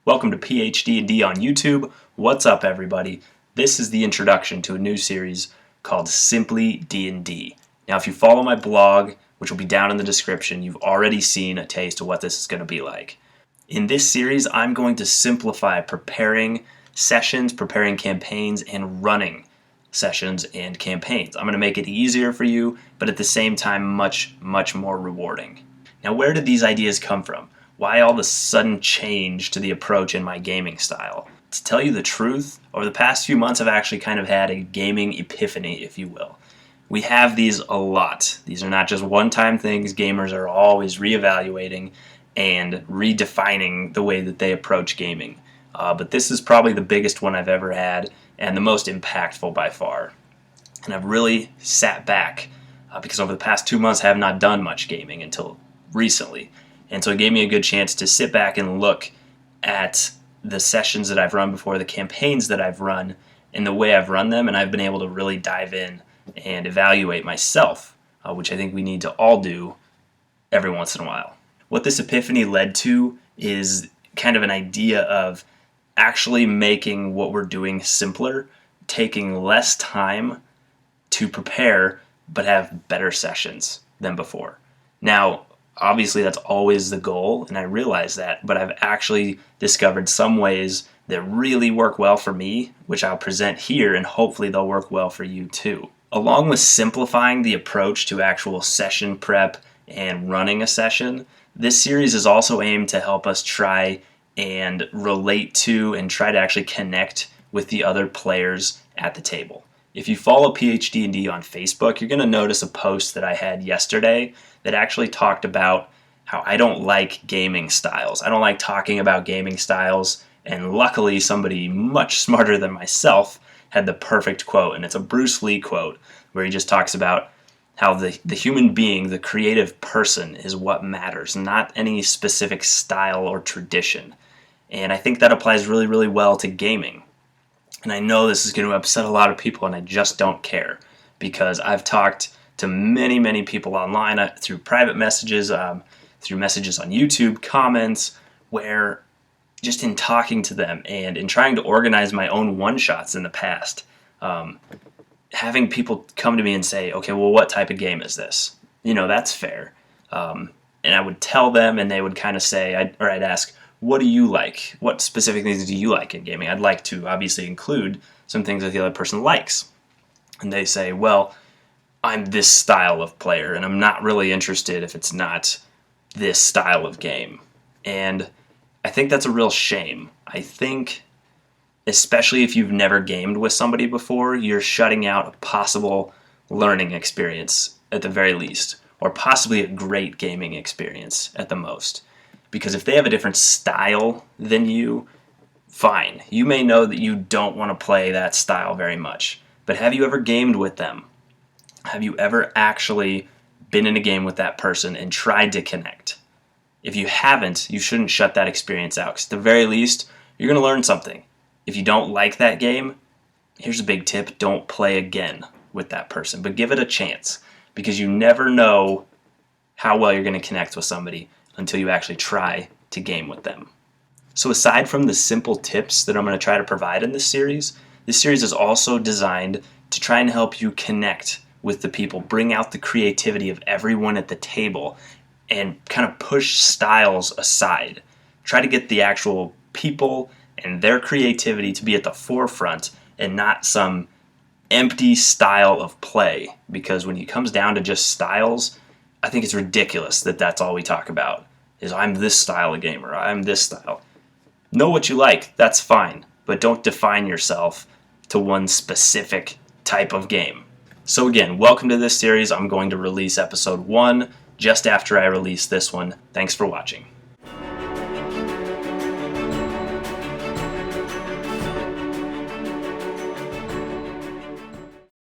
Welcome to PhD&D on YouTube. What's up, everybody? This is the introduction to a new series called Simply D&D. Now, if you follow my blog, which will be down in the description, you've already seen a taste of what this is going to be like. In this series, I'm going to simplify preparing sessions, preparing campaigns, and running sessions and campaigns. I'm going to make it easier for you, but at the same time, much more rewarding. Now, where did these ideas come from? Why all the sudden change to the approach in my gaming style? To tell you the truth, over the past few months I've actually kind of had a gaming epiphany, if you will. We have these a lot. These are not just one-time things. Gamers are always reevaluating and redefining the way that they approach gaming. But this is probably the biggest one I've ever had and the most impactful by far. And I've really sat back because over the past 2 months I have not done much gaming until recently. And so it gave me a good chance to sit back and look at the sessions that I've run before, the campaigns that I've run, and the way I've run them, and I've been able to really dive in and evaluate myself, which I think we need to all do every once in a while. What this epiphany led to is kind of an idea of actually making what we're doing simpler, taking less time to prepare, but have better sessions than before. Now, obviously, that's always the goal, and I realize that, but I've actually discovered some ways that really work well for me, which I'll present here, and hopefully they'll work well for you too. Along with simplifying the approach to actual session prep and running a session, this series is also aimed to help us try and relate to and try to actually connect with the other players at the table. If you follow PhD&D on Facebook, you're going to notice a post that I had yesterday that actually talked about how I don't like gaming styles. I don't like talking about gaming styles, and luckily somebody much smarter than myself had the perfect quote, and it's a Bruce Lee quote where he just talks about how the human being, the creative person, is what matters, not any specific style or tradition. And I think that applies really well to gaming. And I know this is going to upset a lot of people, and I just don't care, because I've talked to many people online through private messages, through messages on YouTube, comments, where just in talking to them and in trying to organize my own one-shots in the past, having people come to me and say, okay, well, what type of game is this? You know, that's fair. And I would tell them, and they would kind of say, I'd ask, what do you like? What specific things do you like in gaming? I'd like to obviously include some things that the other person likes. And they say, well, I'm this style of player, and I'm not really interested if it's not this style of game. And I think that's a real shame. I think, especially if you've never gamed with somebody before, you're shutting out a possible learning experience at the very least, or possibly a great gaming experience at the most. Because if they have a different style than you, fine. You may know that you don't want to play that style very much, but have you ever gamed with them? Have you ever actually been in a game with that person and tried to connect? If you haven't, you shouldn't shut that experience out, because at the very least, you're going to learn something. If you don't like that game, here's a big tip: don't play again with that person, but give it a chance, because you never know how well you're going to connect with somebody until you actually try to game with them. So aside from the simple tips that I'm going to try to provide in this series is also designed to try and help you connect with the people, bring out the creativity of everyone at the table, and kind of push styles aside. Try to get the actual people and their creativity to be at the forefront and not some empty style of play, because when it comes down to just styles, I think it's ridiculous that that's all we talk about, is I'm this style of gamer, I'm this style. Know what you like, that's fine, but don't define yourself to one specific type of game. So again, welcome to this series. I'm going to release episode 1 just after I release this one. Thanks for watching.